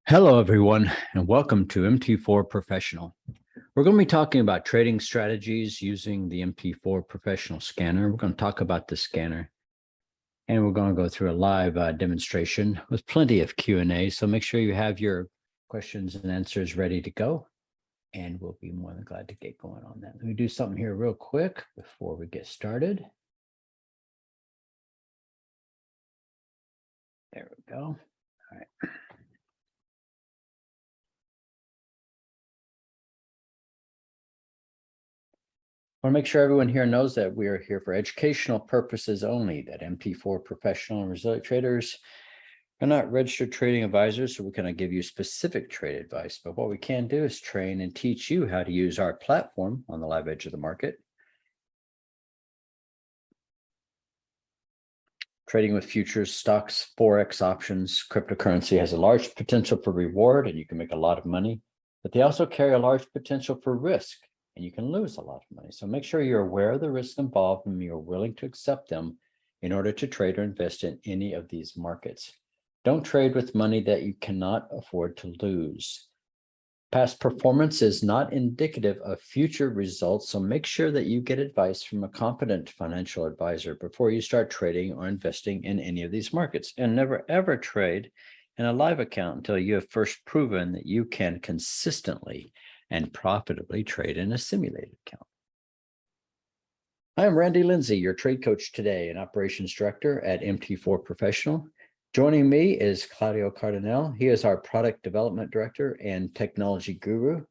Hello, everyone, and welcome to MT4Professional. We're going to be talking about trading strategies using the MT4Professional scanner. We're going to talk about the scanner, and we're going to go through a live demonstration with plenty of Q&A. So make sure you have your questions and answers ready to go, and we'll be more than glad to get going on that. Let me do something here real quick before we get started. There we go. All right. I want to make sure everyone here knows that we are here for educational purposes only, that MT4Professional and Resilient Traders are not registered trading advisors, so we cannot give you specific trade advice. But what we can do is train and teach you how to use our platform on the live edge of the market. Trading with futures, stocks, Forex options, cryptocurrency has a large potential for reward, and you can make a lot of money, but they also carry a large potential for risk, and you can lose a lot of money. So make sure you're aware of the risks involved and you're willing to accept them in order to trade or invest in any of these markets. Don't trade with money that you cannot afford to lose. Past performance is not indicative of future results, so make sure that you get advice from a competent financial advisor before you start trading or investing in any of these markets. And never ever trade in a live account until you have first proven that you can consistently and profitably trade in a simulated account. I am Randy Lindsay, your trade coach today and operations director at MT4Professional. Joining me is Claudio Cardinale. He is our product development director and technology guru,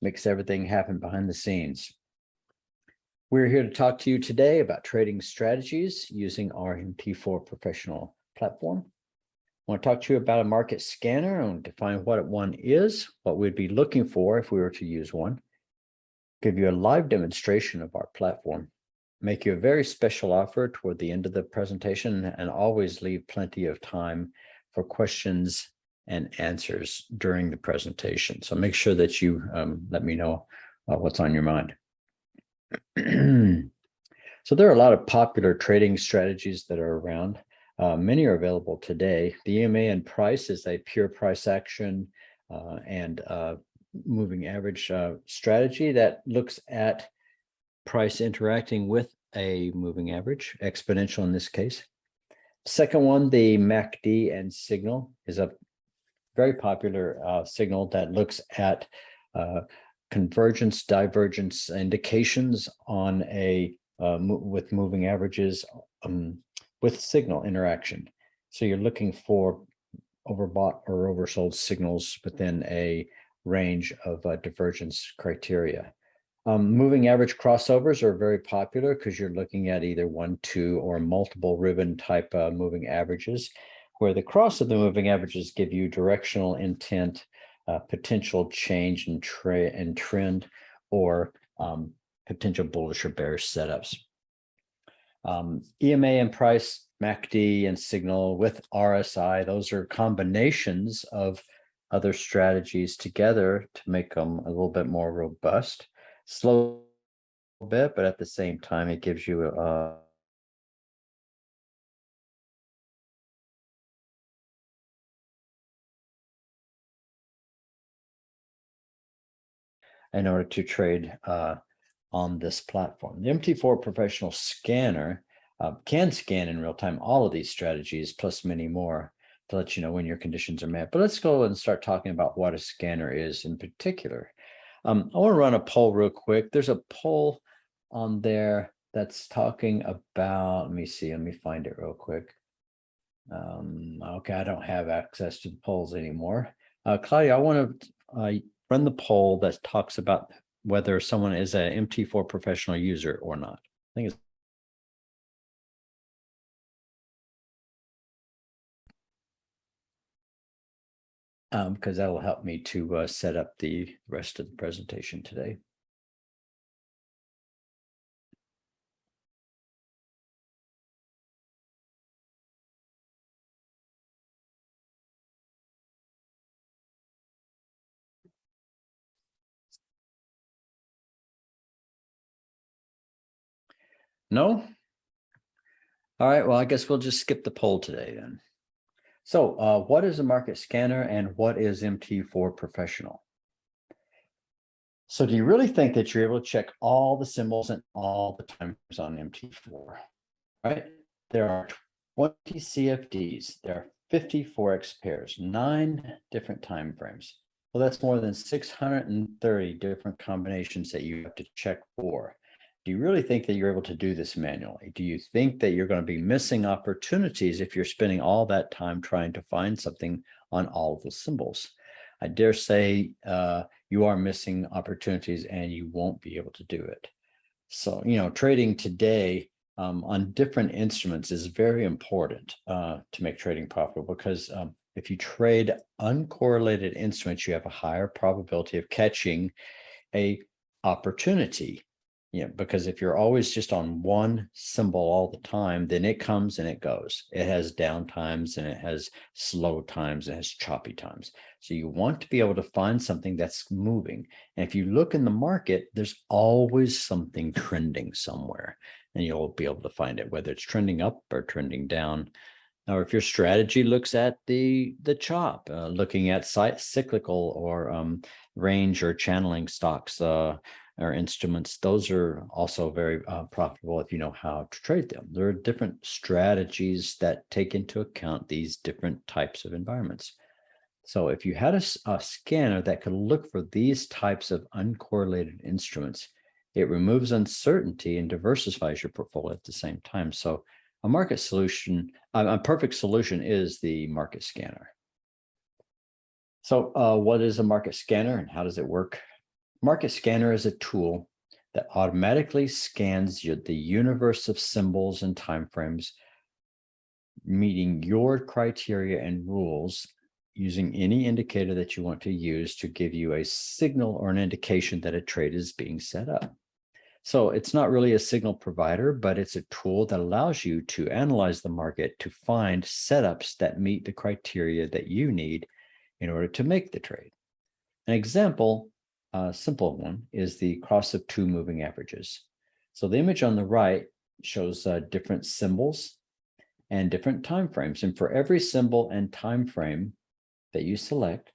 makes everything happen behind the scenes. We're here to talk to you today about trading strategies using our MT4Professional platform. I want to talk to you about a market scanner and define what one is, what we'd be looking for if we were to use one, give you a live demonstration of our platform, make you a very special offer toward the end of the presentation, and always leave plenty of time for questions and answers during the presentation. So make sure that you let me know what's on your mind. So there are a lot of popular trading strategies that are around. Many are available today. The EMA and price is a pure price action and moving average strategy that looks at price interacting with a moving average, exponential in this case. Second one, the MACD and signal, is a very popular signal that looks at convergence, divergence indications on a with moving averages with signal interaction. So you're looking for overbought or oversold signals within a range of divergence criteria. Moving average crossovers are very popular because you're looking at either 1, 2, or multiple ribbon type moving averages, where the cross of the moving averages give you directional intent, potential change in trend, or potential bullish or bearish setups. EMA and price, MACD and signal with RSI, those are combinations of other strategies together to make them a little bit more robust. Slow a bit, but at the same time, it gives you in order to trade on this platform. The MT4Professional scanner can scan in real time all of these strategies plus many more to let you know when your conditions are met. But let's go and start talking about what a scanner is in particular. I want to run a poll real quick. There's a poll on there that's talking about, let me see, let me find it real quick. Okay, I don't have access to the polls anymore. Claudia, I want to run the poll that talks about whether someone is an MT4Professional user or not. I think it's because that will help me to set up the rest of the presentation today. No? All right, well, I guess we'll just skip the poll today then. So what is a market scanner and what is MT4Professional? So do you really think that you're able to check all the symbols and all the time frames on MT4, right? There are 20 CFDs, there are 50 Forex pairs, 9 different time frames. Well, that's more than 630 different combinations that you have to check for. Do you really think that you're able to do this manually? Do you think that you're going to be missing opportunities if you're spending all that time trying to find something on all of the symbols? I dare say you are missing opportunities and you won't be able to do it. So, trading today on different instruments is very important to make trading profitable, because if you trade uncorrelated instruments, you have a higher probability of catching a opportunity. Because if you're always just on one symbol all the time, then it comes and it goes. It has down times and it has slow times and it has choppy times. So you want to be able to find something that's moving. And if you look in the market, there's always something trending somewhere, and you'll be able to find it, whether it's trending up or trending down. Or if your strategy looks at the chop, looking at cyclical or range or channeling stocks or instruments, those are also very profitable if you know how to trade them. There are different strategies that take into account these different types of environments. So if you had a scanner that could look for these types of uncorrelated instruments, it removes uncertainty and diversifies your portfolio at the same time. So a perfect solution is the market scanner. So what is a market scanner and how does it work? Market scanner is a tool that automatically scans the universe of symbols and timeframes, meeting your criteria and rules, using any indicator that you want to use to give you a signal or an indication that a trade is being set up. So it's not really a signal provider, but it's a tool that allows you to analyze the market to find setups that meet the criteria that you need in order to make the trade. An example, a simple one, is the cross of 2 moving averages. So the image on the right shows different symbols and different time frames. And for every symbol and time frame that you select,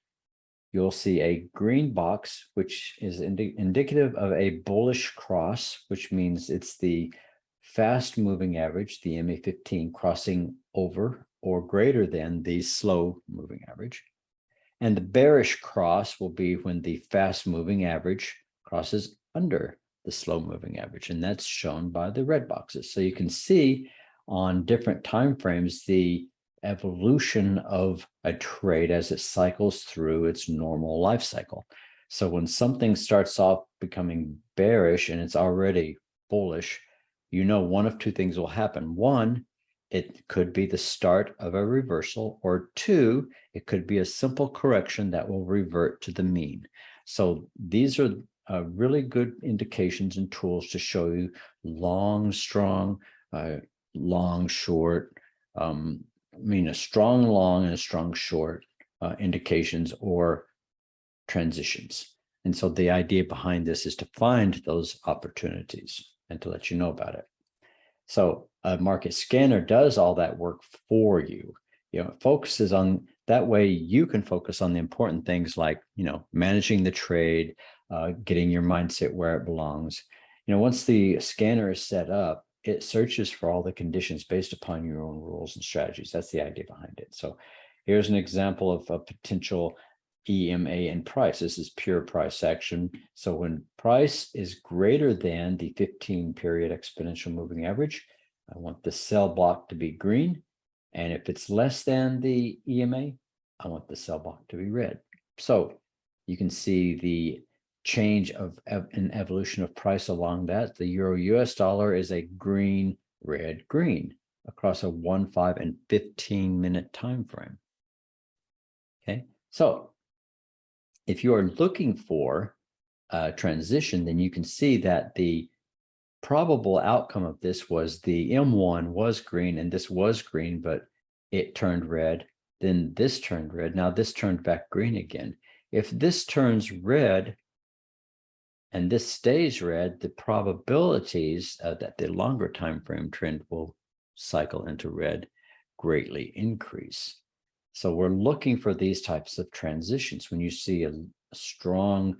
you'll see a green box, which is indicative of a bullish cross, which means it's the fast moving average, the MA15, crossing over or greater than the slow moving average. And the bearish cross will be when the fast moving average crosses under the slow moving average. And that's shown by the red boxes. So you can see on different time frames the evolution of a trade as it cycles through its normal life cycle. So when something starts off becoming bearish and it's already bullish, one of 2 things will happen. 1, it could be the start of a reversal, or 2, it could be a simple correction that will revert to the mean. So these are really good indications and tools to show you long, strong, long, short, a strong long and a strong short indications or transitions. And so the idea behind this is to find those opportunities and to let you know about it. So a market scanner does all that work for you. It focuses on that way. You can focus on the important things like, managing the trade, getting your mindset where it belongs. Once the scanner is set up, it searches for all the conditions based upon your own rules and strategies. That's the idea behind it. So here's an example of a potential EMA and price. This is pure price action. So when price is greater than the 15-period exponential moving average, I want the sell block to be green. And if it's less than the EMA, I want the sell block to be red. So you can see the change of an evolution of price along that. The euro US dollar is a green, red, green across a 1, 5, and 15-minute time frame. Okay, so if you are looking for a transition, then you can see that the probable outcome of this was the M1 was green, and this was green, but it turned red. Then this turned red. Now this turned back green again. If this turns red and this stays red, the probabilities that the longer time frame trend will cycle into red greatly increase. So we're looking for these types of transitions. When you see a strong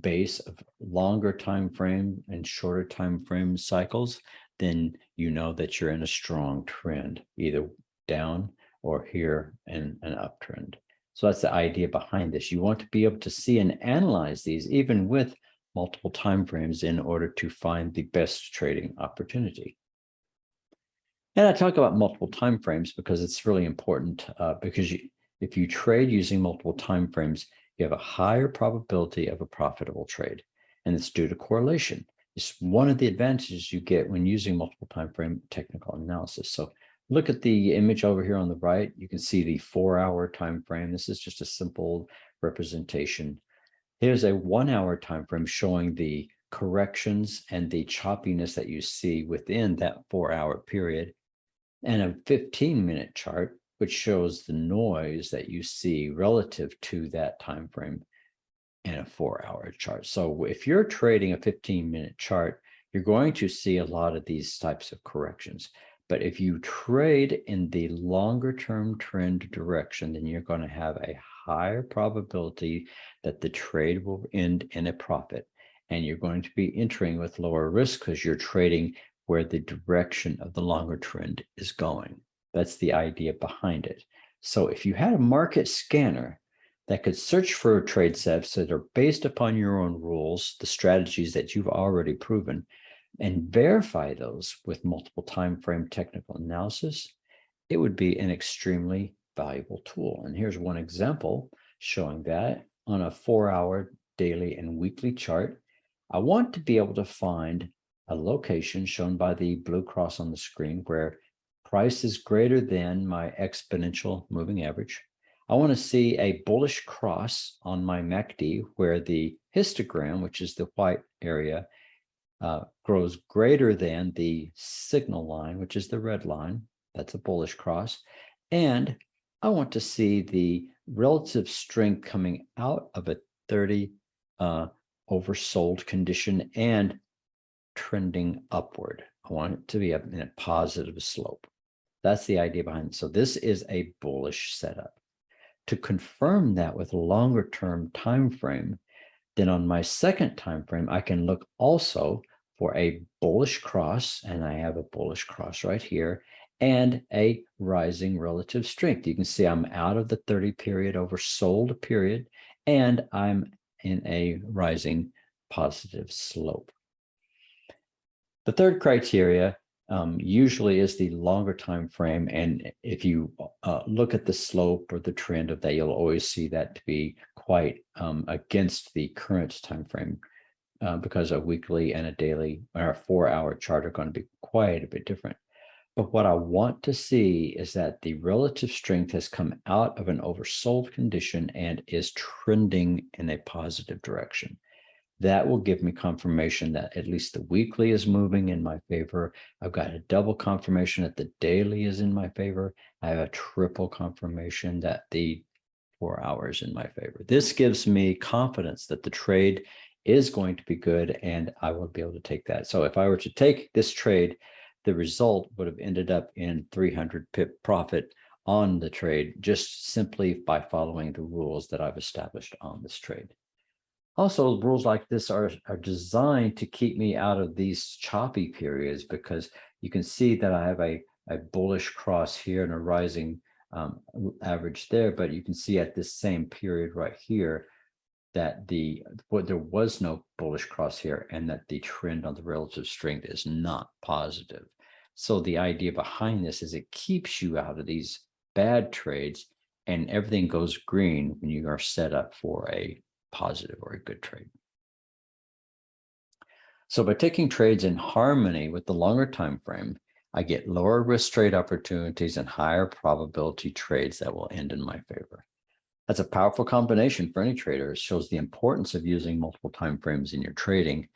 base of longer time frame and shorter time frame cycles, then you know that you're in a strong trend, either down or here in an uptrend. So that's the idea behind this. You want to be able to see and analyze these even with multiple time frames in order to find the best trading opportunity. And I talk about multiple time frames because it's really important because if you trade using multiple time frames, you have a higher probability of a profitable trade, and it's due to correlation. It's one of the advantages you get when using multiple time frame technical analysis. So look at the image over here on the right. You can see the 4-hour time frame. This is just a simple representation. Here's a 1-hour time frame showing the corrections and the choppiness that you see within that 4-hour period, and a 15-minute chart, which shows the noise that you see relative to that time frame in a 4-hour chart. So if you're trading a 15-minute chart, you're going to see a lot of these types of corrections. But if you trade in the longer term trend direction, then you're going to have a higher probability that the trade will end in a profit. And you're going to be entering with lower risk because you're trading where the direction of the longer trend is going. That's the idea behind it. So if you had a market scanner that could search for trade setups that are based upon your own rules, the strategies that you've already proven, and verify those with multiple time frame technical analysis, it would be an extremely valuable tool. And here's one example showing that on a 4-hour daily and weekly chart. I want to be able to find a location shown by the blue cross on the screen where price is greater than my exponential moving average. I want to see a bullish cross on my MACD where the histogram, which is the white area, grows greater than the signal line, which is the red line. That's a bullish cross. And I want to see the relative strength coming out of a 30 oversold condition and trending upward. I want it to be in a positive slope. That's the idea behind it. So this is a bullish setup. To confirm that with a longer term time frame, then on my second time frame, I can look also for a bullish cross, and I have a bullish cross right here, and a rising relative strength. You can see I'm out of the 30 period oversold period, and I'm in a rising positive slope. The third criteria usually is the longer time frame, and if you look at the slope or the trend of that, you'll always see that to be quite against the current time frame because a weekly and a daily or a 4-hour chart are going to be quite a bit different. But what I want to see is that the relative strength has come out of an oversold condition and is trending in a positive direction. That will give me confirmation that at least the weekly is moving in my favor. I've got a double confirmation that the daily is in my favor. I have a triple confirmation that the 4 hours in my favor. This gives me confidence that the trade is going to be good and I will be able to take that. So if I were to take this trade, the result would have ended up in 300 pip profit on the trade just simply by following the rules that I've established on this trade. Also, rules like this are designed to keep me out of these choppy periods because you can see that I have a bullish cross here and a rising average there, but you can see at this same period right here that there was no bullish cross here and that the trend on the relative strength is not positive. So the idea behind this is it keeps you out of these bad trades and everything goes green when you are set up for a positive or a good trade. So by taking trades in harmony with the longer time frame, I get lower risk trade opportunities and higher probability trades that will end in my favor. That's a powerful combination for any trader. It shows the importance of using multiple time frames in your trading,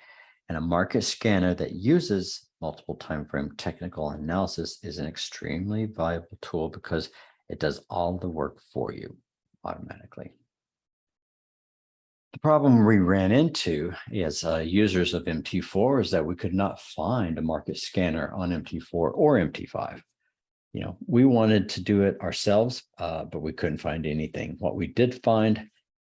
and a market scanner that uses multiple time frame technical analysis is an extremely valuable tool because it does all the work for you automatically. The problem we ran into as users of MT4 is that we could not find a market scanner on MT4 or MT5. we wanted to do it ourselves, but we couldn't find anything. What we did find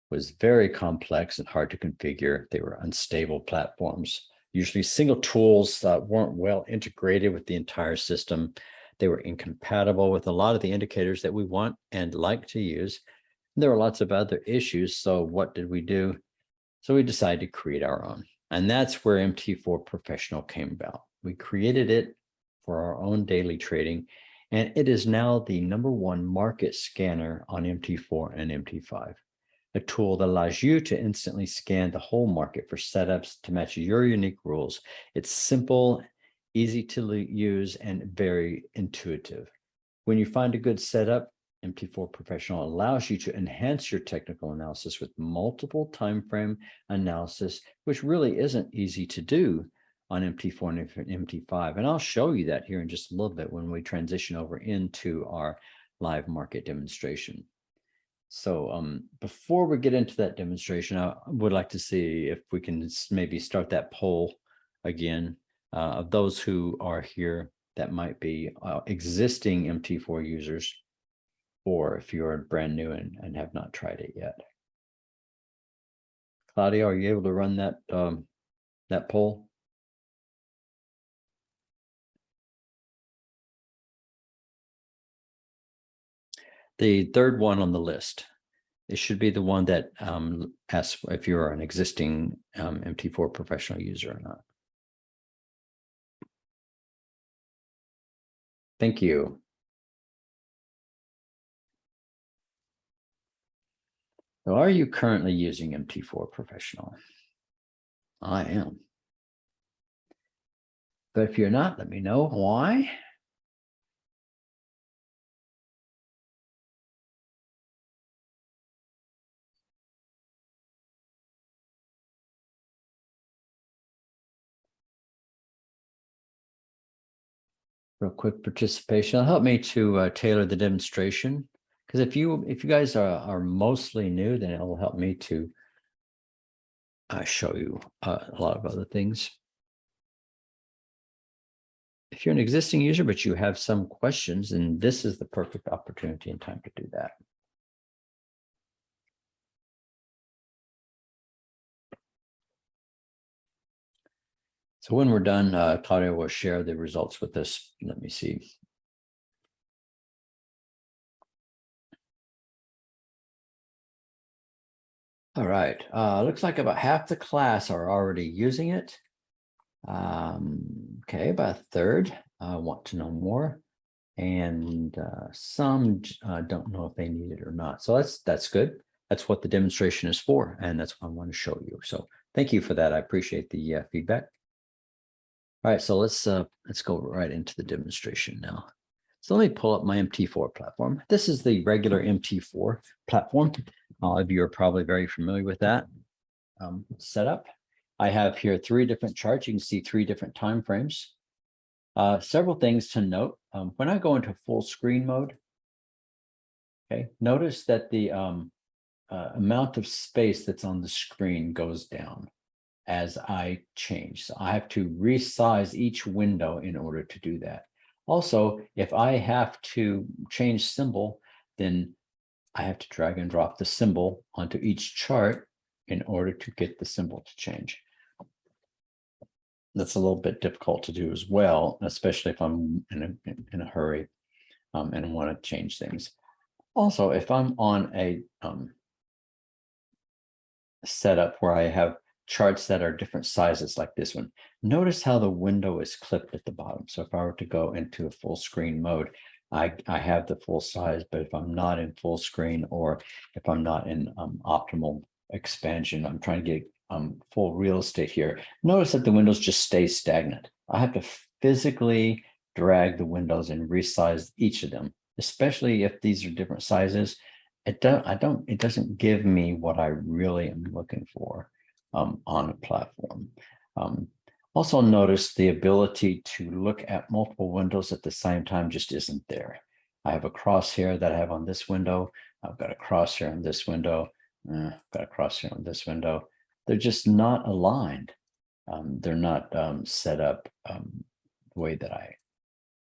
was very complex and hard to configure. They were unstable platforms, usually single tools that weren't well integrated with the entire system. They were incompatible with a lot of the indicators that we want and like to use. There were lots of other issues. So what did we do? So we decided to create our own. And that's where MT4Professional came about. We created it for our own daily trading, and it is now the #1 market scanner on MT4 and MT5, a tool that allows you to instantly scan the whole market for setups to match your unique rules. It's simple, easy to use, and very intuitive. When you find a good setup, MT4Professional allows you to enhance your technical analysis with multiple time frame analysis, which really isn't easy to do on MT4 and MT5. And I'll show you that here in just a little bit when we transition over into our live market demonstration. So before we get into that demonstration, I would like to see if we can maybe start that poll again of those who are here that might be existing MT4 users, or if you're brand new and have not tried it yet. Claudia, are you able to run that that poll? The third one on the list. It should be the one that asks if you're an existing MT4Professional user or not. Thank you. So are you currently using MT4Professional? I am. But if you're not, let me know why. Real quick participation. It'll help me to tailor the demonstration. Because if you guys are mostly new, then it'll help me to show you a lot of other things. If you're an existing user, but you have some questions, then this is the perfect opportunity and time to do that. So when we're done, Claudia will share the results with us. Let me see. All right, looks like about half the class are already using it. Okay, about a third want to know more, and some don't know if they need it or not. So that's good. That's what the demonstration is for, and that's what I want to show you. So thank you for that. I appreciate the feedback. All right, so let's go right into the demonstration now. So let me pull up my MT4 platform. This is the regular MT4 platform. All of you are probably very familiar with that setup. I have here 3 different charts. You can see 3 different time frames. Several things to note. When I go into full screen mode, okay, notice that the amount of space that's on the screen goes down as I change. So I have to resize each window in order to do that. Also, if I have to change symbol, then I have to drag and drop the symbol onto each chart in order to get the symbol to change. That's a little bit difficult to do as well, especially if I'm in a hurry and want to change things. Also, if I'm on a setup where I have charts that are different sizes like this one, notice how the window is clipped at the bottom. So if I were to go into a full screen mode, I have the full size, but if I'm not in full screen, or if I'm not in optimal expansion, I'm trying to get full real estate here, notice that the windows just stay stagnant. I have to physically drag the windows and resize each of them, especially if these are different sizes. It doesn't give me what I really am looking for on a platform. Also notice the ability to look at multiple windows at the same time just isn't there. I have a crosshair that I have on this window. I've got a crosshair on this window. I've got a crosshair on this window. They're just not aligned. They're not set up the way that I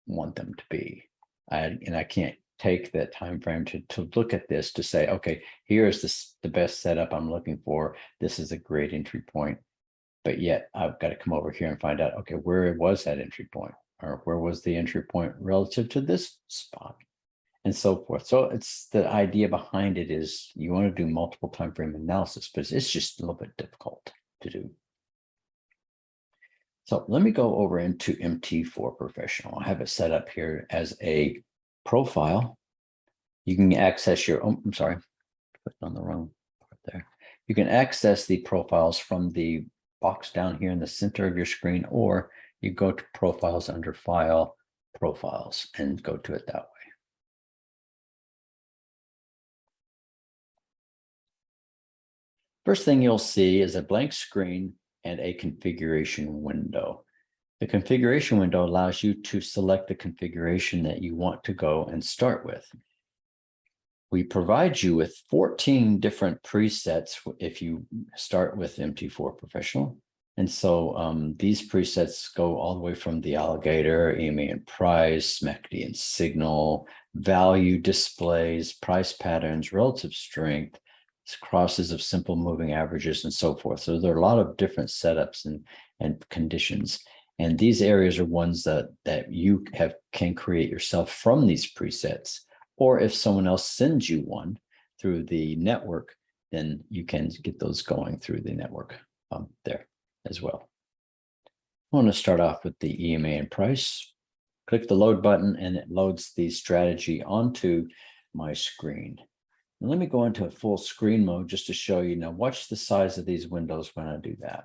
want them to be. and I can't take that time frame to look at this to say, okay, here is the best setup I'm looking for. This is a great entry point. But yet I've got to come over here and find out, okay, where was that entry point? Or where was the entry point relative to this spot? And so forth. So it's the idea behind it is you want to do multiple time frame analysis, but it's just a little bit difficult to do. So let me go over into MT4Professional. I have it set up here as a profile. You can access your, oh, I'm sorry, putting on the wrong part there. You can access the profiles from the box down here in the center of your screen, or you go to profiles under file, profiles, and go to it that way. First thing you'll see is a blank screen and a configuration window. The configuration window allows you to select the configuration that you want to go and start with. We provide you with 14 different presets if you start with MT4Professional. And so these presets go all the way from the alligator, EMA and price, MACD and signal, value displays, price patterns, relative strength, crosses of simple moving averages, and so forth. So there are a lot of different setups and conditions. And these areas are ones that you can create yourself from these presets. Or if someone else sends you one through the network, then you can get those going through the network there as well. I want to start off with the EMA and price. Click the load button and it loads the strategy onto my screen. And let me go into a full screen mode just to show you. Now watch the size of these windows when I do that.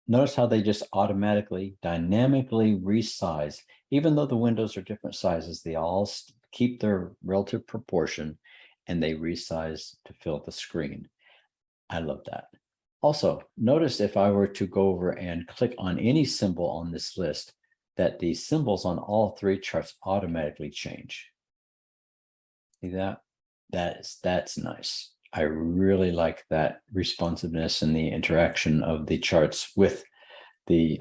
Notice how they just automatically, dynamically resize. Even though the windows are different sizes, they all keep their relative proportion and they resize to fill the screen. I love that. Also, notice if I were to go over and click on any symbol on this list, that the symbols on all three charts automatically change. See that? That's nice. I really like that responsiveness and the interaction of the charts with the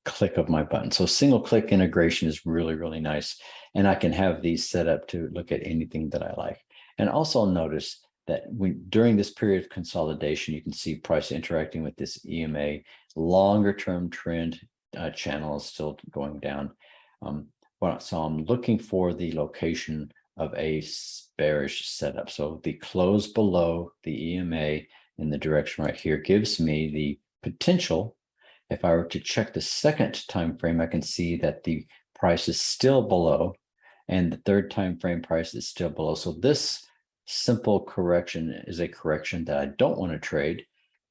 click of my button. So single click integration is really, really nice. And I can have these set up to look at anything that I like. And also notice that during this period of consolidation, you can see price interacting with this EMA, longer term trend channel is still going down. So I'm looking for the location of a bearish setup. So the close below the EMA in the direction right here gives me the potential. If I were to check the second time frame, I can see that the price is still below, and the third time frame price is still below. So this simple correction is a correction that I don't want to trade,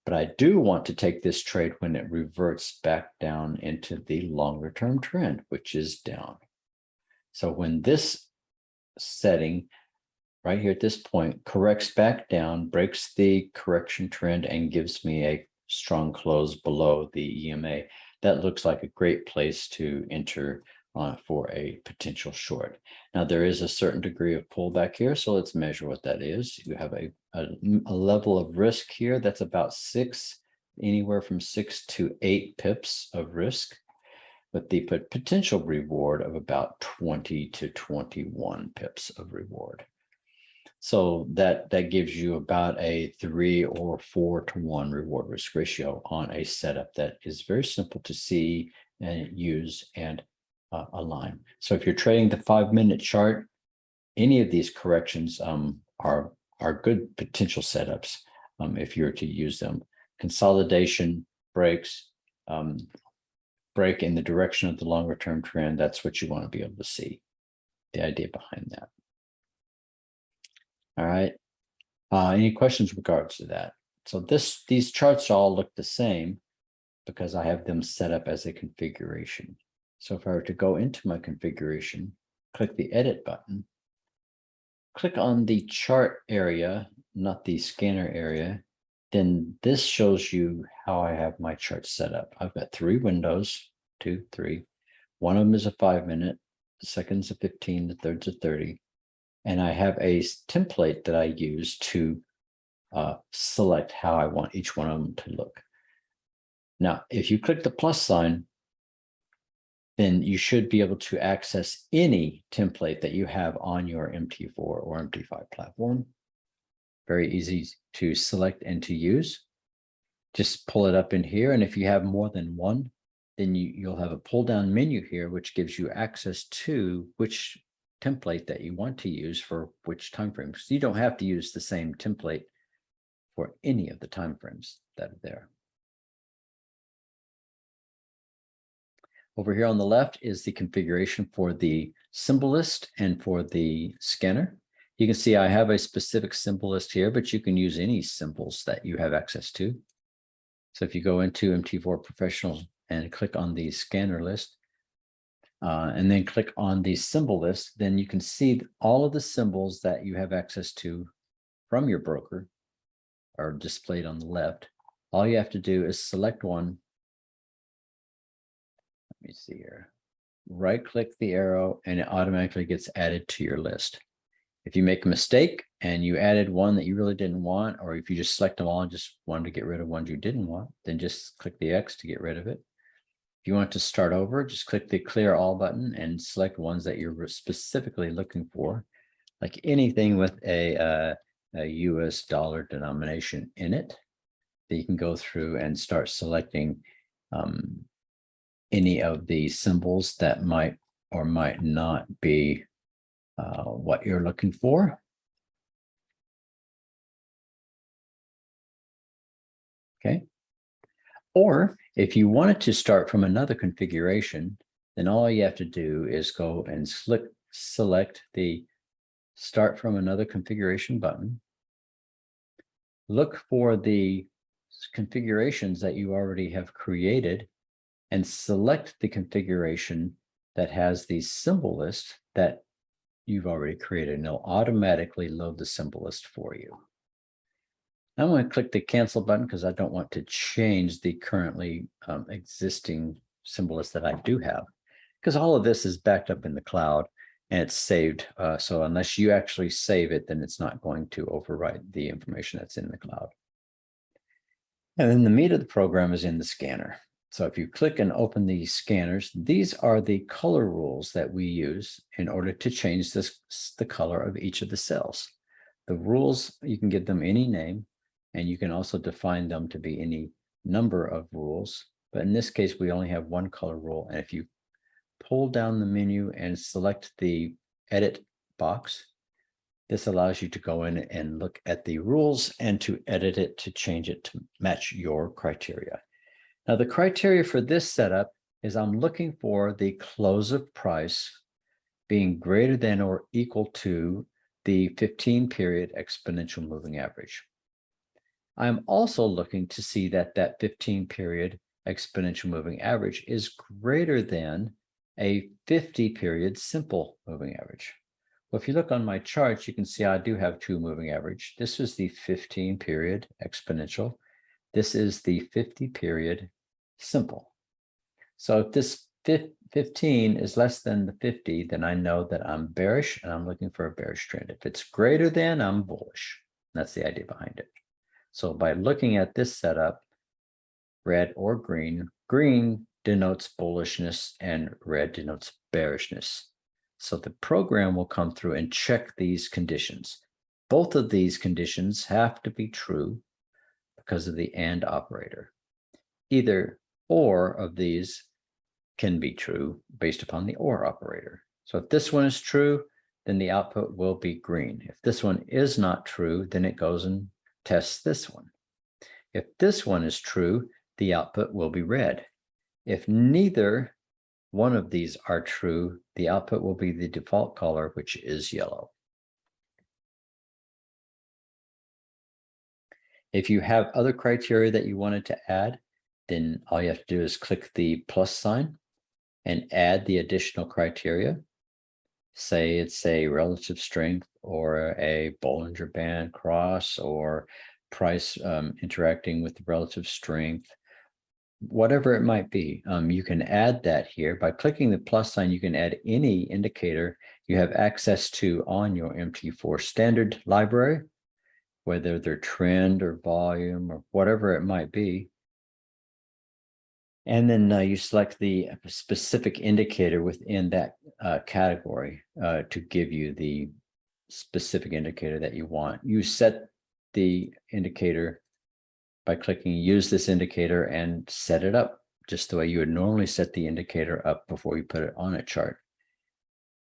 but I do want to take this trade when it reverts back down into the longer term trend, which is down. So when this setting right here at this point corrects back down, breaks the correction trend, and gives me a strong close below the EMA, that looks like a great place to enter for a potential short. Now there is a certain degree of pullback here, so let's measure what that is. You have a level of risk here that's about anywhere from 6 to 8 pips of risk, with the potential reward of about 20 to 21 pips of reward. So that gives you about a 3 or 4 to 1 reward risk ratio on a setup that is very simple to see and use and align. So if you're trading the 5-minute chart, any of these corrections are good potential setups if you're to use them. Consolidation breaks, break in the direction of the longer term trend. That's what you want to be able to see, the idea behind that. All right. Any questions regards to that? So these charts all look the same because I have them set up as a configuration. So if I were to go into my configuration, click the edit button, click on the chart area, not the scanner area, then this shows you how I have my chart set up. I've got 3 windows, 2, 3. One of them is a 5-minute, the second's a 15, the third's a 30. And I have a template that I use to select how I want each one of them to look. Now, if you click the plus sign, then you should be able to access any template that you have on your MT4 or MT5 platform. Very easy to select and to use. Just pull it up in here. And if you have more than one, then you'll have a pull down menu here, which gives you access to which template that you want to use for which timeframes. So you don't have to use the same template for any of the timeframes that are there. Over here on the left is the configuration for the symbol list and for the scanner. You can see I have a specific symbol list here, but you can use any symbols that you have access to. So if you go into MT4Professional and click on the scanner list, and then click on the symbol list, then you can see all of the symbols that you have access to from your broker are displayed on the left. All you have to do is select one. Let me see here. Right click the arrow and it automatically gets added to your list. If you make a mistake and you added one that you really didn't want, or if you just select them all and just wanted to get rid of ones you didn't want, then just click the X to get rid of it. If you want to start over, just click the clear all button and select ones that you're specifically looking for, like anything with a US dollar denomination in it. That you can go through and start selecting any of the symbols that might or might not be what you're looking for. Okay. Or if you wanted to start from another configuration, then all you have to do is go and select the Start from Another Configuration button. Look for the configurations that you already have created and select the configuration that has the symbol list that you've already created, and it'll automatically load the symbol list for you. I'm going to click the cancel button because I don't want to change the currently existing symbol list that I do have, because all of this is backed up in the cloud and it's saved. So unless you actually save it, then it's not going to overwrite the information that's in the cloud. And then the meat of the program is in the scanner. So if you click and open the scanners, these are the color rules that we use in order to change the color of each of the cells. The rules, you can give them any name, and you can also define them to be any number of rules. But in this case, we only have one color rule. And if you pull down the menu and select the edit box, this allows you to go in and look at the rules and to edit it to change it to match your criteria. Now, the criteria for this setup is I'm looking for the close of price being greater than or equal to the 15-period exponential moving average. I'm also looking to see that that 15-period exponential moving average is greater than a 50-period simple moving average. Well, if you look on my charts, you can see I do have two moving average. This is the 15-period exponential. This is the 50-period simple. So if this 15 is less than the 50, then I know that I'm bearish and I'm looking for a bearish trend. If it's greater than, I'm bullish. That's the idea behind it. So by looking at this setup, red or green, green denotes bullishness and red denotes bearishness. So the program will come through and check these conditions. Both of these conditions have to be true because of the AND operator. Either or of these can be true based upon the OR operator. So if this one is true, then the output will be green. If this one is not true, then it goes and tests this one. If this one is true, the output will be red. If neither one of these are true, the output will be the default color, which is yellow. If you have other criteria that you wanted to add, then all you have to do is click the plus sign and add the additional criteria. Say it's a relative strength or a Bollinger Band cross or price interacting with the relative strength, whatever it might be. You can add that here. By clicking the plus sign, you can add any indicator you have access to on your MT4 standard library, whether they're trend or volume or whatever it might be. And then you select the specific indicator within that category to give you the specific indicator that you want. You set the indicator by clicking use this indicator and set it up just the way you would normally set the indicator up before you put it on a chart,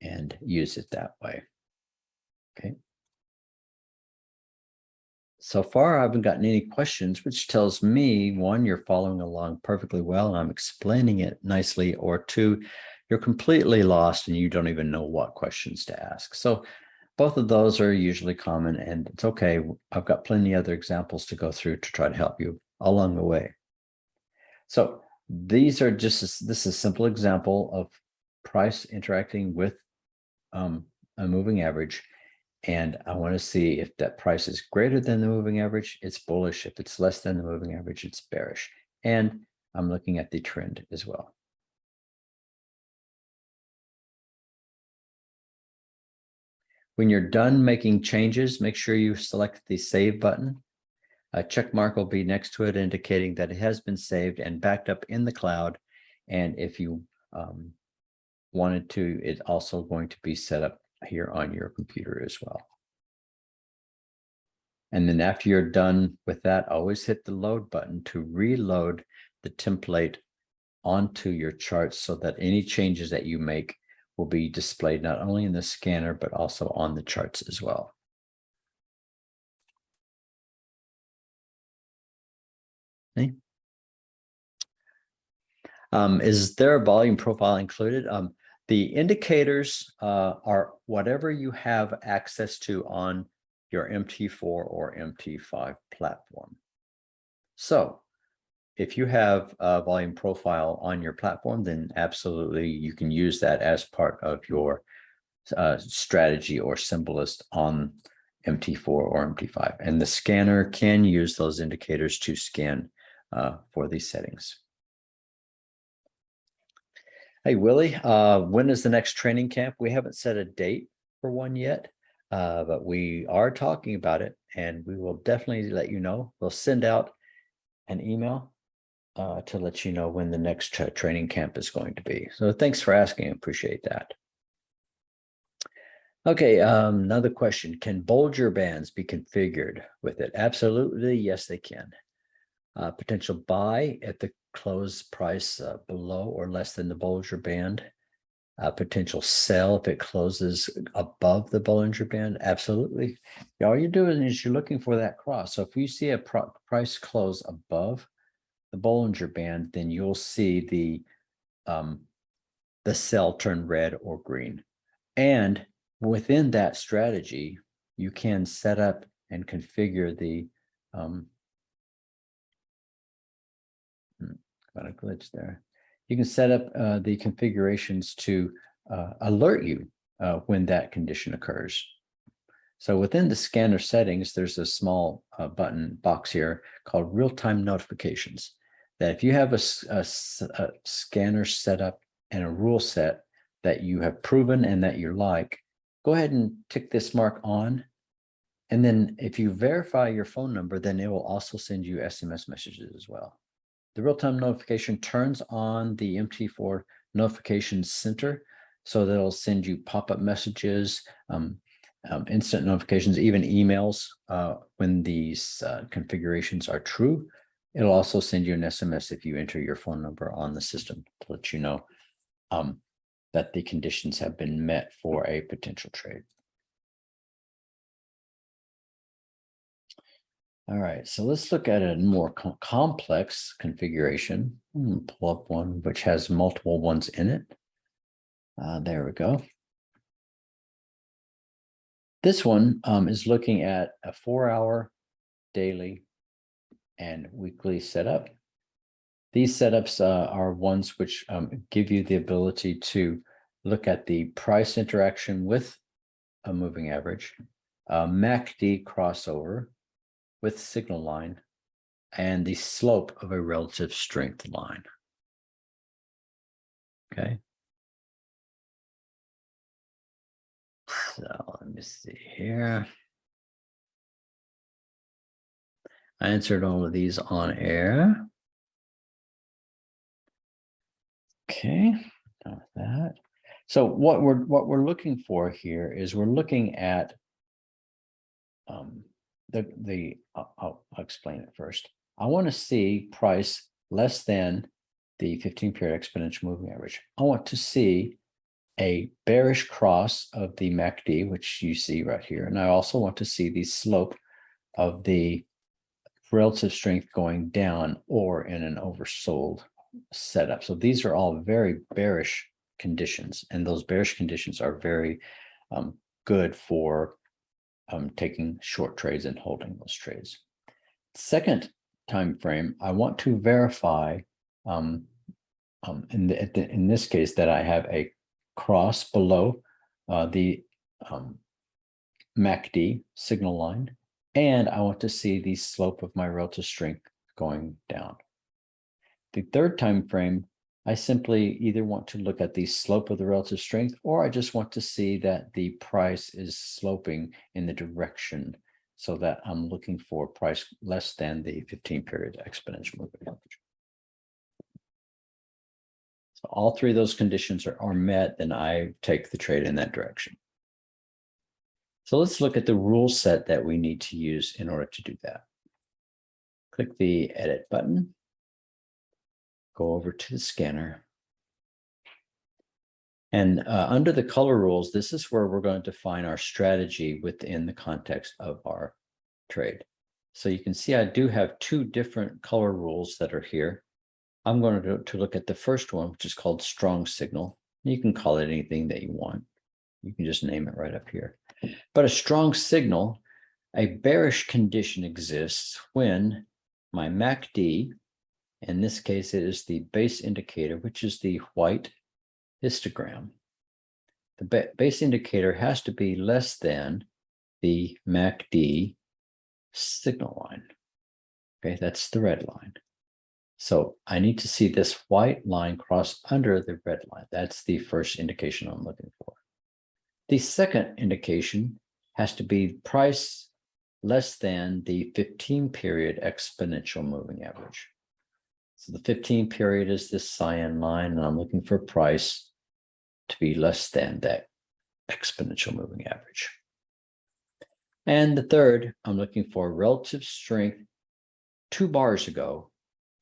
and use it that way. Okay. So far, I haven't gotten any questions, which tells me, one, you're following along perfectly well and I'm explaining it nicely, or two, you're completely lost and you don't even know what questions to ask. So both of those are usually common, and it's okay. I've got plenty of other examples to go through to try to help you along the way. So these are this is a simple example of price interacting with a moving average. And I want to see if that price is greater than the moving average, it's bullish. If it's less than the moving average, it's bearish. And I'm looking at the trend as well. When you're done making changes, make sure you select the save button. A check mark will be next to it, indicating that it has been saved and backed up in the cloud. And if you wanted to, it's also going to be set up here on your computer as well. And then after you're done with that, always hit the load button to reload the template onto your chart so that any changes that you make will be displayed not only in the scanner, but also on the charts as well. Okay. Is there a volume profile included? The indicators are whatever you have access to on your MT4 or MT5 platform. So if you have a volume profile on your platform, then absolutely you can use that as part of your strategy or symbolist on MT4 or MT5. And the scanner can use those indicators to scan for these settings. Hey, Willie, when is the next training camp? We haven't set a date for one yet, but we are talking about it, and we will definitely let you know. We'll send out an email to let you know when the next training camp is going to be. So thanks for asking. Appreciate that. Okay, another question. Can Bollinger Bands be configured with it? Absolutely, yes, they can. Potential buy at the close price below or less than the Bollinger Band. Potential sell if it closes above the Bollinger Band. Absolutely. All you're doing is you're looking for that cross. So if you see a price close above the Bollinger Band, then you'll see the sell turn red or green. And within that strategy, you can set up and configure the got a glitch there. You can set up the configurations to alert you when that condition occurs. So within the scanner settings, there's a small button box here called real-time notifications. That if you have a scanner set up and a rule set that you have proven and that you like, go ahead and tick this mark on. And then if you verify your phone number, then it will also send you SMS messages as well. The real-time notification turns on the MT4 notification center, so that it'll send you pop-up messages, instant notifications, even emails when these configurations are true. It'll also send you an SMS if you enter your phone number on the system to let you know that the conditions have been met for a potential trade. All right, so let's look at a more complex configuration. Pull up one which has multiple ones in it. There we go. This one is looking at a 4-hour daily and weekly setup. These setups are ones which give you the ability to look at the price interaction with a moving average, MACD crossover with signal line, and the slope of a relative strength line. Okay. So let me see here. I answered all of these on air. Okay, done with that. So what we're looking for here is we're looking at I'll explain it first. I want to see price less than the 15-period exponential moving average. I want to see a bearish cross of the MACD, which you see right here. And I also want to see the slope of the relative strength going down or in an oversold setup. So these are all very bearish conditions, and those bearish conditions are very good for taking short trades and holding those trades. Second time frame, I want to verify in this case that I have a cross below the MACD signal line, and I want to see the slope of my relative strength going down. The third time frame, I simply either want to look at the slope of the relative strength, or I just want to see that the price is sloping in the direction, so that I'm looking for price less than the 15-period exponential moving average. So all three of those conditions are met, then I take the trade in that direction. So let's look at the rule set that we need to use in order to do that. Click the edit button, go over to the scanner. And under the color rules, this is where we're going to define our strategy within the context of our trade. So you can see I do have two different color rules that are here. I'm going to look at the first one, which is called strong signal. You can call it anything that you want. You can just name it right up here. But a strong signal, a bearish condition exists when my MACD, in this case, it is the base indicator, which is the white histogram. The base indicator has to be less than the MACD signal line. Okay, that's the red line. So I need to see this white line cross under the red line. That's the first indication I'm looking for. The second indication has to be price less than the 15-period exponential moving average. So the 15-period is this cyan line, and I'm looking for price to be less than that exponential moving average. And the third, I'm looking for relative strength 2 bars ago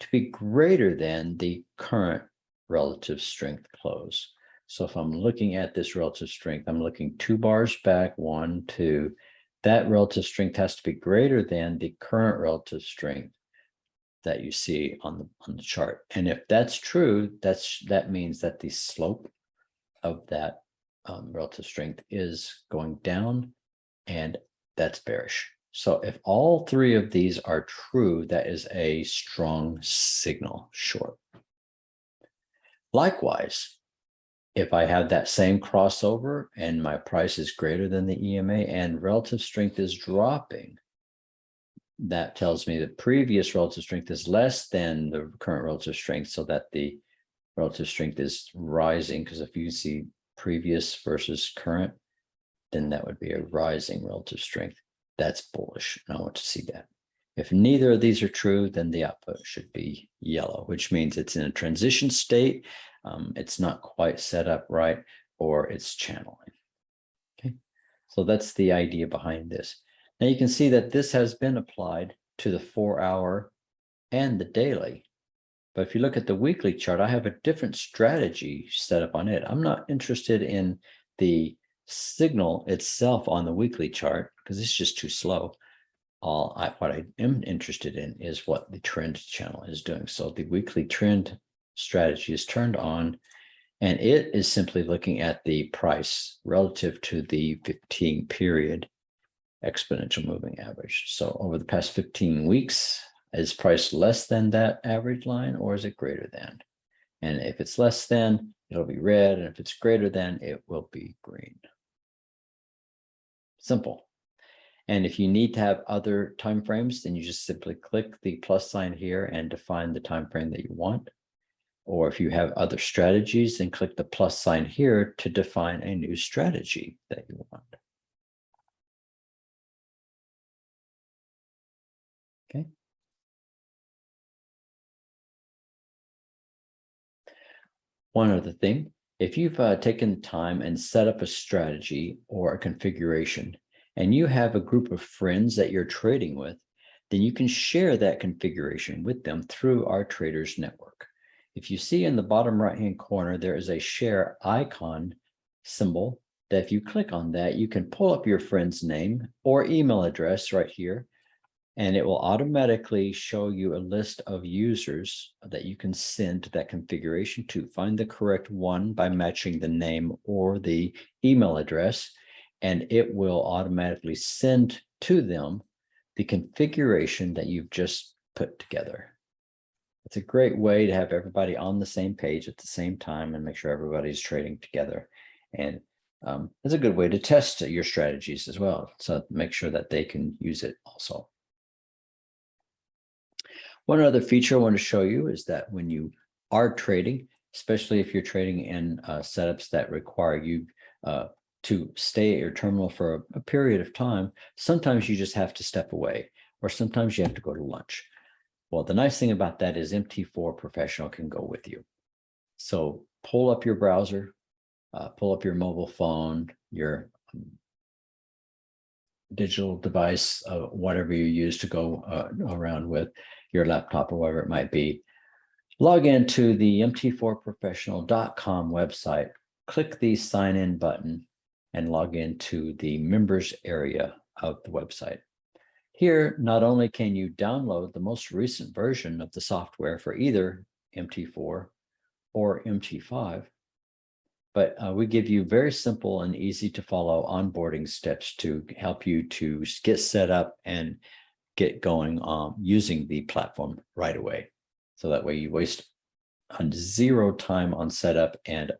to be greater than the current relative strength close. So if I'm looking at this relative strength, I'm looking 2 bars back, 1, 2. That relative strength has to be greater than the current relative strength that you see on the chart. And if that's true, that means that the slope of that relative strength is going down, and that's bearish. So if all three of these are true, that is a strong signal short. Likewise, if I have that same crossover and my price is greater than the EMA and relative strength is dropping, that tells me that previous relative strength is less than the current relative strength, so that the relative strength is rising, because if you see previous versus current, then that would be a rising relative strength. That's bullish, and I want to see that. If neither of these are true, then the output should be yellow, which means it's in a transition state. It's not quite set up right, or it's channeling. Okay, so that's the idea behind this. Now you can see that this has been applied to the 4-hour and the daily. But if you look at the weekly chart, I have a different strategy set up on it. I'm not interested in the signal itself on the weekly chart because it's just too slow. What I am interested in is what the trend channel is doing. So the weekly trend strategy is turned on, and it is simply looking at the price relative to the 15-period exponential moving average. So over the past 15 weeks, is price less than that average line, or is it greater than? And if it's less than, it'll be red, and if it's greater than, it will be green. Simple. And if you need to have other time frames, then you just simply click the plus sign here and define the time frame that you want. Or if you have other strategies, then click the plus sign here to define a new strategy that you want. Okay. One other thing, if you've taken time and set up a strategy or a configuration, and you have a group of friends that you're trading with, then you can share that configuration with them through our traders network. If you see in the bottom right-hand corner, there is a share icon symbol that if you click on that, you can pull up your friend's name or email address right here, and it will automatically show you a list of users that you can send that configuration to. Find the correct one by matching the name or the email address, and it will automatically send to them the configuration that you've just put together. It's a great way to have everybody on the same page at the same time and make sure everybody's trading together. And it's a good way to test your strategies as well. So make sure that they can use it also. One other feature I want to show you is that when you are trading, especially if you're trading in setups that require you to stay at your terminal for a period of time, sometimes you just have to step away, or sometimes you have to go to lunch. Well, the nice thing about that is MT4Professional can go with you. So pull up your browser, pull up your mobile phone, your digital device, whatever you use to go around with, your laptop or whatever it might be. Log into the MT4Professional.com website, click the sign in button, and log into the members area of the website. Here, not only can you download the most recent version of the software for either MT4 or MT5, but we give you very simple and easy to follow onboarding steps to help you to get set up and get going using the platform right away. So that way you waste zero time on setup and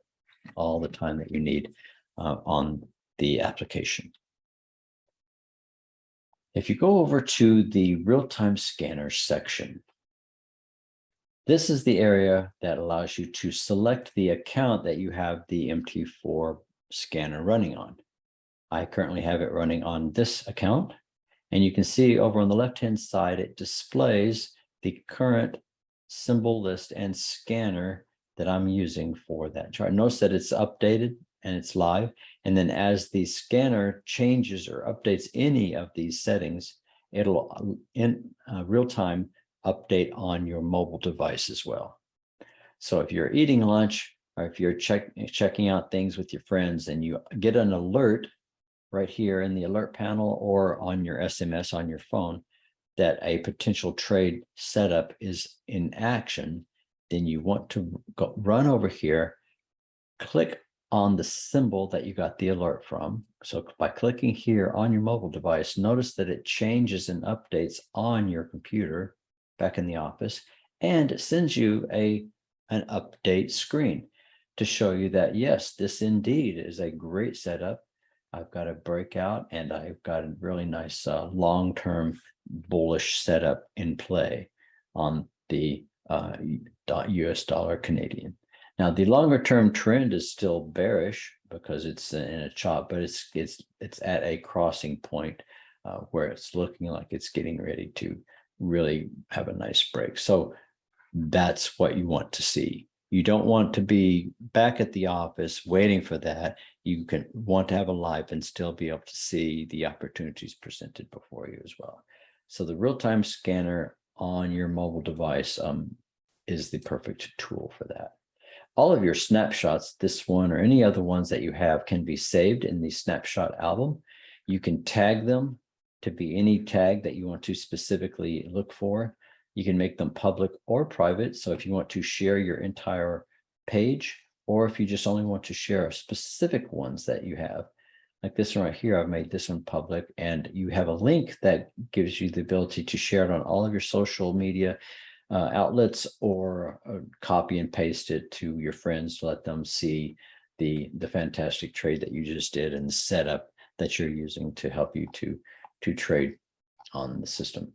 all the time that you need on the application. If you go over to the real-time scanner section, this is the area that allows you to select the account that you have the MT4 scanner running on. I currently have it running on this account, and you can see over on the left-hand side, it displays the current symbol list and scanner that I'm using for that chart. Notice that it's updated and it's live. And then as the scanner changes or updates any of these settings, it'll in real time update on your mobile device as well. So if you're eating lunch or if you're checking out things with your friends and you get an alert right here in the alert panel or on your SMS on your phone that a potential trade setup is in action, then you want to run over here, click on the symbol that you got the alert from. So by clicking here on your mobile device, notice that it changes and updates on your computer back in the office, and it sends you an update screen to show you that, yes, this indeed is a great setup. I've got a breakout and I've got a really nice long-term bullish setup in play on the US dollar Canadian. Now, the longer term trend is still bearish because it's in a chop, but it's at a crossing point where it's looking like it's getting ready to really have a nice break. So that's what you want to see. You don't want to be back at the office waiting for that. You want to have a life and still be able to see the opportunities presented before you as well. So the real-time scanner on your mobile device is the perfect tool for that. All of your snapshots, this one or any other ones that you have, can be saved in the snapshot album. You can tag them to be any tag that you want to specifically look for. You can make them public or private. So if you want to share your entire page, or if you just only want to share specific ones that you have, like this one right here, I've made this one public, and you have a link that gives you the ability to share it on all of your social media outlets, or copy and paste it to your friends to let them see the fantastic trade that you just did and the setup that you're using to help you to trade on the system.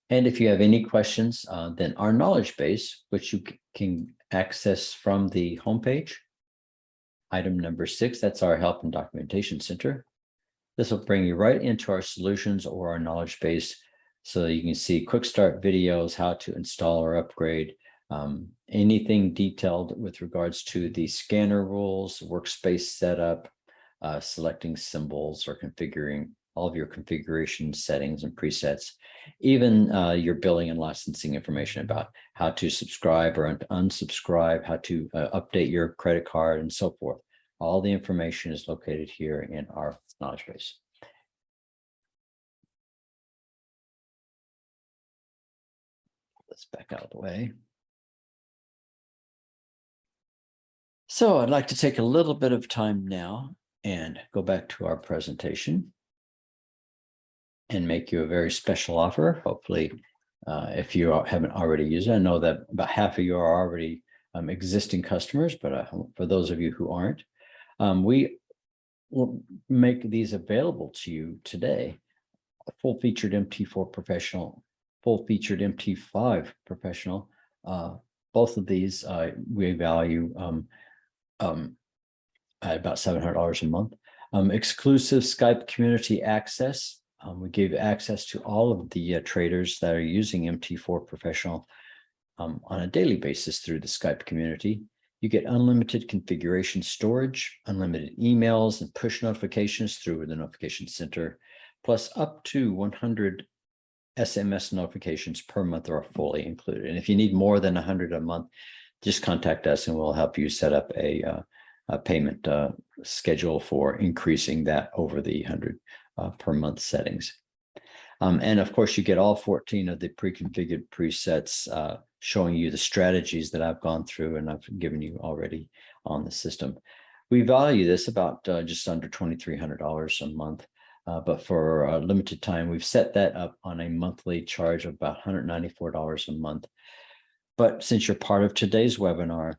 And if you have any questions, then our knowledge base, which you can access from the homepage, item number 6, that's our help and documentation center. This will bring you right into our solutions or our knowledge base So you can see quick start videos, how to install or upgrade, anything detailed with regards to the scanner rules, workspace setup, selecting symbols or configuring all of your configuration settings and presets, even your billing and licensing information about how to subscribe or unsubscribe, how to update your credit card and so forth. All the information is located here in our knowledge base. Let's back out of the way. So I'd like to take a little bit of time now and go back to our presentation and make you a very special offer. Hopefully, if you haven't already used it, I know that about half of you are already existing customers, but for those of you who aren't, we will make these available to you today. A full-featured MT4 Professional, full-featured MT5 Professional. Both of these we value at about $700 a month. Exclusive Skype community access. We give access to all of the traders that are using MT4 Professional on a daily basis through the Skype community. You get unlimited configuration storage, unlimited emails and push notifications through the notification center, plus up to 100 SMS notifications per month are fully included. And if you need more than 100 a month, just contact us and we'll help you set up a payment schedule for increasing that over the 100 per month settings. And of course, you get all 14 of the pre-configured presets showing you the strategies that I've gone through and I've given you already on the system. We value this about just under $2,300 a month. But for a limited time, we've set that up on a monthly charge of about $194 a month. But since you're part of today's webinar,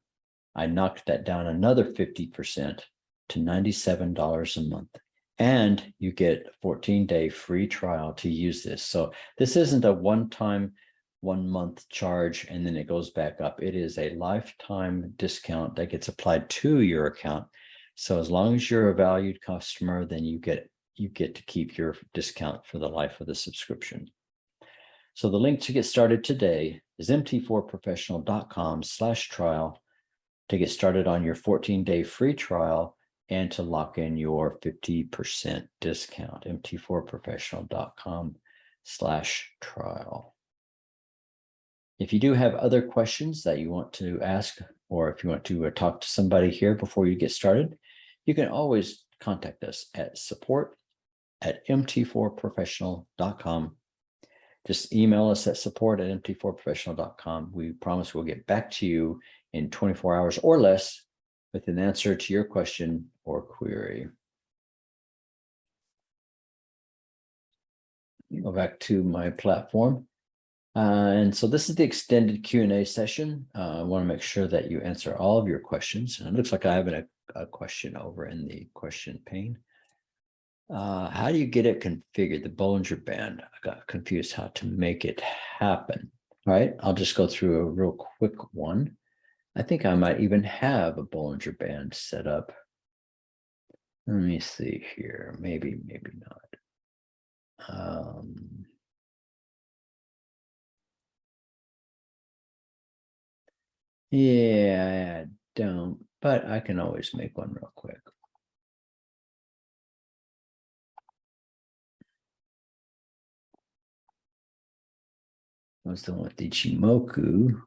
I knocked that down another 50% to $97 a month. And you get a 14-day free trial to use this. So this isn't a one-time, 1 month charge and then it goes back up. It is a lifetime discount that gets applied to your account. So as long as you're a valued customer, then you get to keep your discount for the life of the subscription. So the link to get started today is mt4professional.com/trial to get started on your 14-day free trial and to lock in your 50% discount, mt4professional.com/trial. If you do have other questions that you want to ask, or if you want to talk to somebody here before you get started, you can always contact us at support@mt4professional.com. Just email us at support@mt4professional.com. We promise we'll get back to you in 24 hours or less with an answer to your question or query. Go back to my platform. And so this is the extended Q&A session. I want to make sure that you answer all of your questions. And it looks like I have a question over in the question pane. How do you get it configured, the Bollinger Band? I got confused how to make it happen. All right, I'll just go through a real quick one. I think I might even have a Bollinger Band set up. Let me see here, maybe not. Yeah, I don't, but I can always make one real quick. What's the one with the Ichimoku?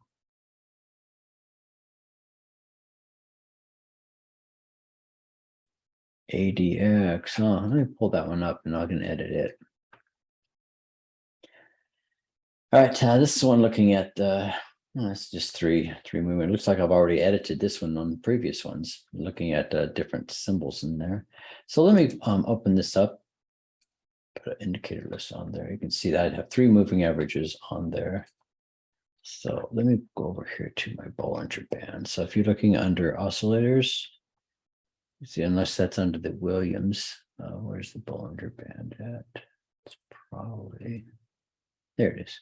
ADX. Oh, let me pull that one up and I can edit it. All right, this is one looking at it's just three movement. It looks like I've already edited this one on the previous ones, looking at different symbols in there. So let me open this up, put an indicator list on there. You can see that I have 3 moving averages on there. So let me go over here to my Bollinger Band. So if you're looking under oscillators, you see, unless that's under the Williams, where's the Bollinger Band at? It's probably, there it is.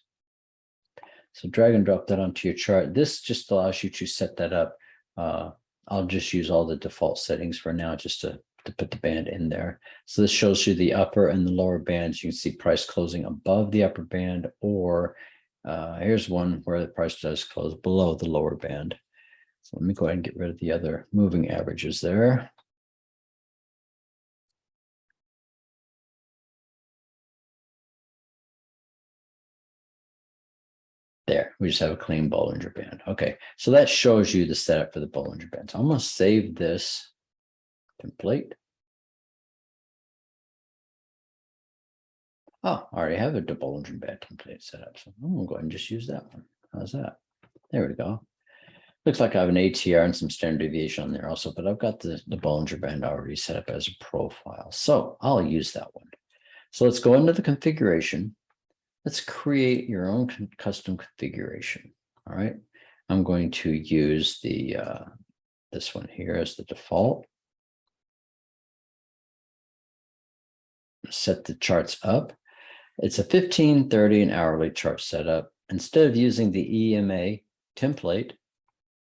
So drag and drop that onto your chart. This just allows you to set that up. I'll just use all the default settings for now just to to put the band in there. So this shows you the upper and the lower bands. You can see price closing above the upper band, or here's one where the price does close below the lower band. So let me go ahead and get rid of the other moving averages there. There, we just have a clean Bollinger Band. Okay, so that shows you the setup for the Bollinger Band. So I'm going to save this template. Oh, I already have a Bollinger Band template set up. So I'm going to go ahead and just use that one. How's that? There we go. Looks like I have an ATR and some standard deviation on there also, but I've got the Bollinger Band already set up as a profile. So I'll use that one. So let's go into the configuration. Let's create your own custom configuration. All right. I'm going to use the this one here as the default. Set the charts up. It's a 15, 30, and hourly chart setup. Instead of using the EMA template,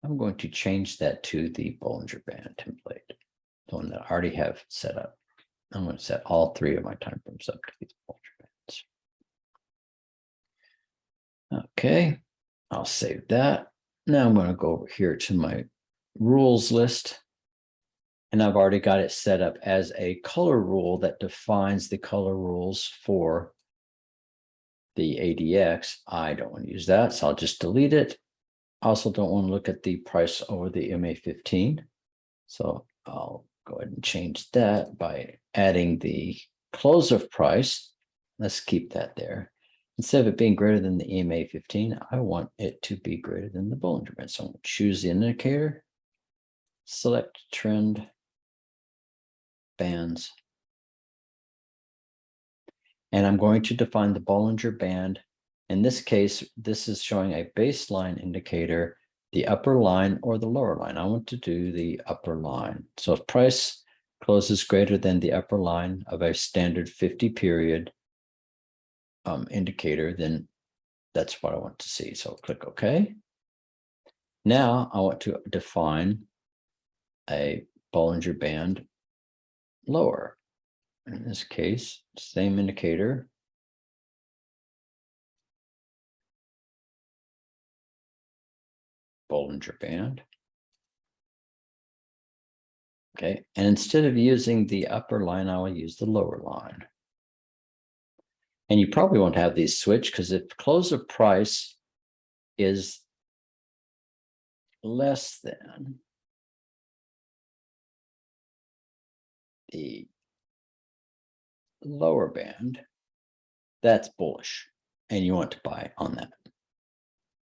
I'm going to change that to the Bollinger Band template, the one that I already have set up. I'm going to set all three of my time frames up to these Bollinger Bands. Okay, I'll save that. Now I'm going to go over here to my rules list. And I've already got it set up as a color rule that defines the color rules for the ADX. I don't want to use that, so I'll just delete it. I also don't want to look at the price over the MA15. So I'll go ahead and change that by adding the close of price. Let's keep that there. Instead of it being greater than the EMA15, I want it to be greater than the Bollinger Band. So I'm going to choose the indicator, select trend, bands, and I'm going to define the Bollinger Band. In this case, this is showing a baseline indicator, the upper line or the lower line. I want to do the upper line. So if price closes greater than the upper line of a standard 50 period indicator, then that's what I want to see. So click OK. Now I want to define a Bollinger Band lower. In this case, same indicator. Bollinger Band. Okay, and instead of using the upper line, I will use the lower line. And you probably won't have these switch, because if close of price is less than the lower band, that's bullish, and you want to buy on that.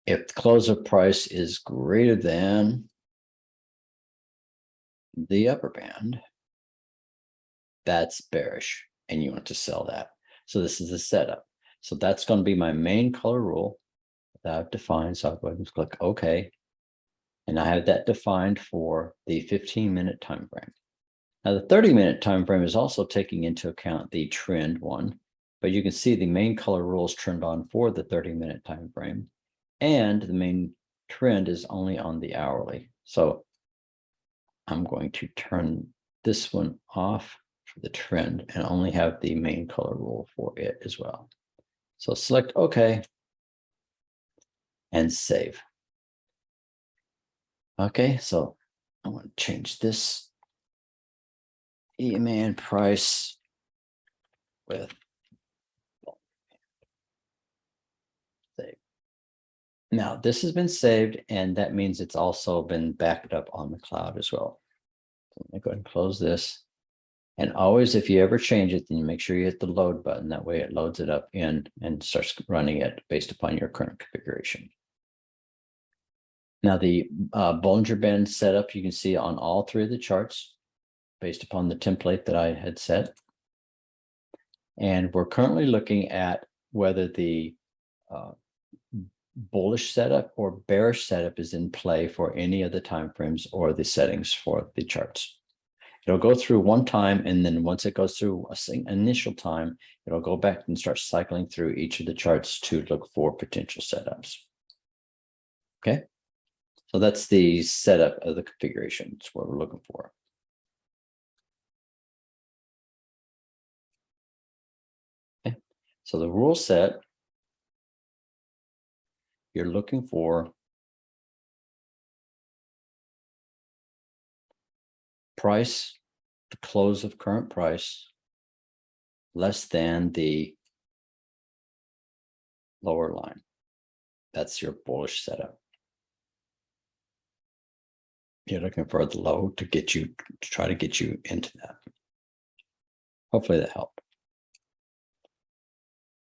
If the close of price is greater than the upper band, that's bearish, and you want to sell that. So this is the setup. So that's going to be my main color rule that I've defined. So I'll go ahead and click OK. And I have that defined for the 15-minute time frame. Now the 30-minute time frame is also taking into account the trend one, but you can see the main color rules turned on for the 30-minute time frame, and the main trend is only on the hourly. So I'm going to turn this one off for the trend and only have the main color rule for it as well. So select OK and save. Okay, so I want to change this EMA and price with save. Now this has been saved, and that means it's also been backed up on the cloud as well. So let me go ahead and close this. And always, if you ever change it, then you make sure you hit the load button. That way it loads it up in and starts running it based upon your current configuration. Now the Bollinger Band setup, you can see on all three of the charts based upon the template that I had set. And we're currently looking at whether the bullish setup or bearish setup is in play for any of the timeframes or the settings for the charts. It'll go through one time, and then once it goes through an initial time, it'll go back and start cycling through each of the charts to look for potential setups. Okay, so that's the setup of the configuration. It's what we're looking for. So the rule set, you're looking for price, the close of current price, less than the lower line. That's your bullish setup. You're looking for the low to get you, to try to get you into that. Hopefully that helped.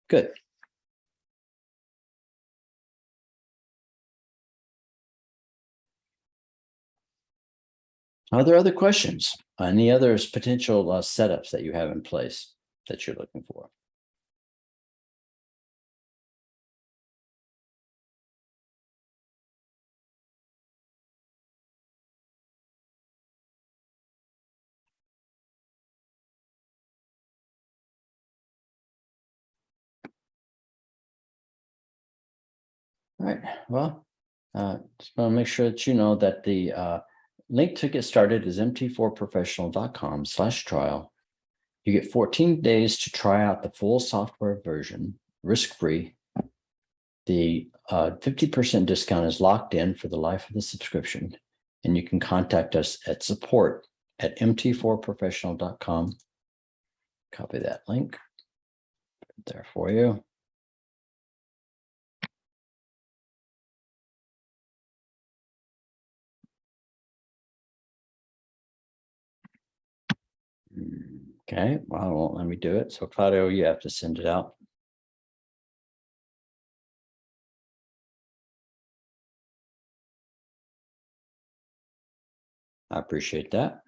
Good. Are there other questions? Any other potential setups that you have in place that you're looking for? All right, well, just want to make sure that you know that the link to get started is MT4Professional.com/trial. You get 14 days to try out the full software version, risk-free. The 50% discount is locked in for the life of the subscription, and you can contact us at support@MT4Professional.com. Copy that link there for you. Okay, well, it won't let me do it. So Claudio, you have to send it out. I appreciate that.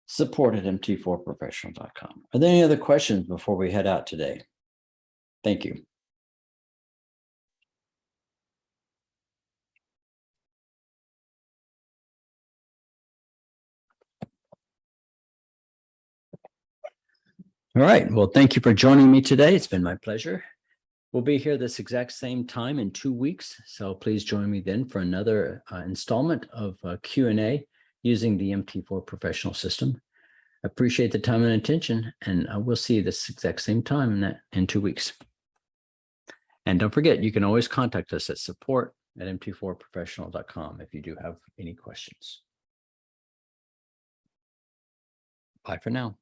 Support@MT4Professional.com. Are there any other questions before we head out today? Thank you. All right. Well, thank you for joining me today. It's been my pleasure. We'll be here this exact same time in 2 weeks. So please join me then for another installment of Q&A using the MT4 Professional system. Appreciate the time and attention, and we'll see you this exact same time in 2 weeks. And don't forget, you can always contact us at support@MT4Professional.com if you do have any questions. Bye for now.